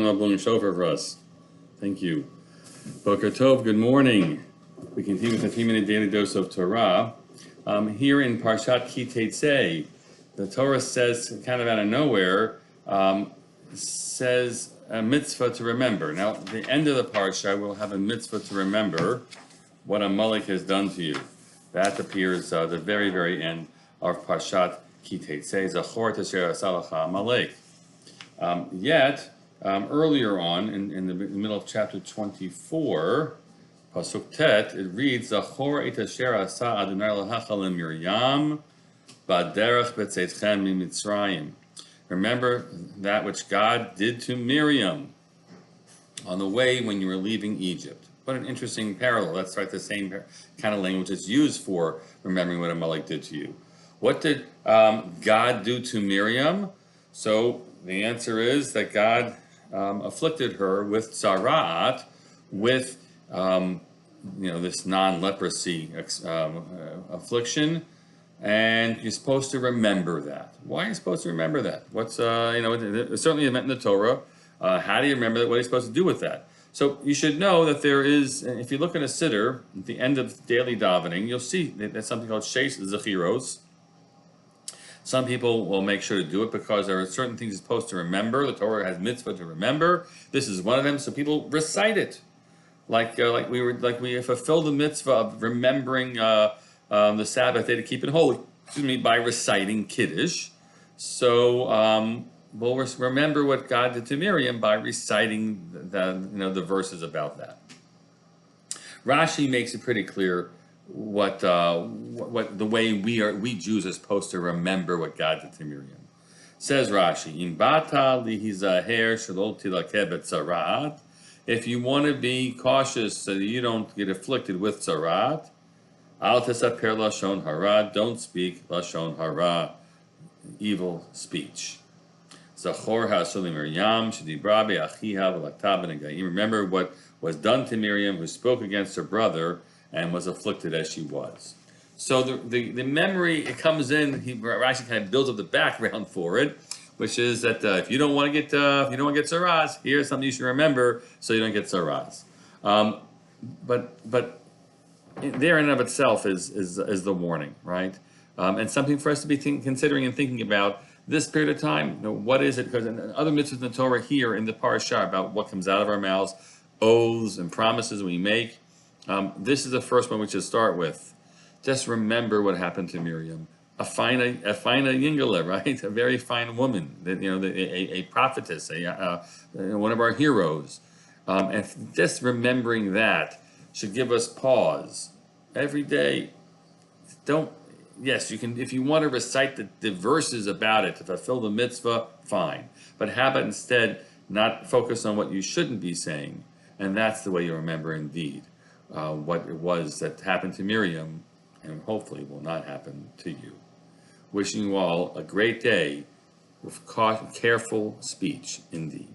Shlomo blowing shofar for us. Thank you. Boker Tov, good morning. We continue with the 3-minute daily dose of Torah. Here in Parshat Ki Tetze, the Torah says, kind of out of nowhere, says a mitzvah to remember. Now, at the end of the parsha, we'll have a mitzvah to remember what Amalek has done to you. That appears at the very, very end of Parshat Ki Tetze, Zachor Tasher Asalacha Amalek. Yet, earlier on, in the middle of chapter 24, Pasuk Tet, it reads, Zachor et asher asa Adonai l'hacha Miriam b'derech b'tzeitchem miMitzrayim. Remember that which God did to Miriam on the way when you were leaving Egypt. What an interesting parallel. That's right, the same kind of language that's used for remembering what Amalek did to you. What did God do to Miriam? So the answer is that God afflicted her with tzara'at, with this non-leprosy affliction, and you're supposed to remember that. Why are you supposed to remember that? What's it's certainly meant in the Torah. How do you remember that? What are you supposed to do with that? So you should know that there is, if you look at a siddur, at the end of daily davening, you'll see that there's something called Sheish Zechiros. Some people will make sure to do it because there are certain things you're supposed to remember. The Torah has mitzvah to remember. This is one of them, so people recite it, like we fulfill the mitzvah of remembering the Sabbath day to keep it holy. By reciting Kiddush. So we'll remember what God did to Miriam by reciting the verses about that. Rashi makes it pretty clear what the way we Jews are supposed to remember what God did to Miriam. Says Rashi, Im bata lihizaher shelo tilakeh b'tzarat. If you want to be cautious so that you don't get afflicted with tzarat, al tesaper lashon hara. Don't speak lashon hara, evil speech. Zachor ha'asuli Miriam shedibra be'achiha v'lakta b'negayim. Remember what was done to Miriam, who spoke against her brother and was afflicted as she was. So the memory, it comes in, Rashi kind of builds up the background for it, which is that if you don't want to get tzaras, here's something you should remember so you don't get tzaras. But there in and of itself is the warning, right? And something for us to be considering and thinking about this period of time. What is it? Because in other mitzvahs in the Torah here in the parasha about what comes out of our mouths, oaths and promises we make. This is the first one we should start with. Just remember what happened to Miriam. A fine yingala, right? A very fine woman. A prophetess, one of our heroes. And just remembering that should give us pause every day. Yes, you can, if you want to recite the verses about it to fulfill the mitzvah, fine. But how about instead not focus on what you shouldn't be saying? And that's the way you remember indeed what it was that happened to Miriam, and hopefully will not happen to you. Wishing you all a great day with careful speech indeed.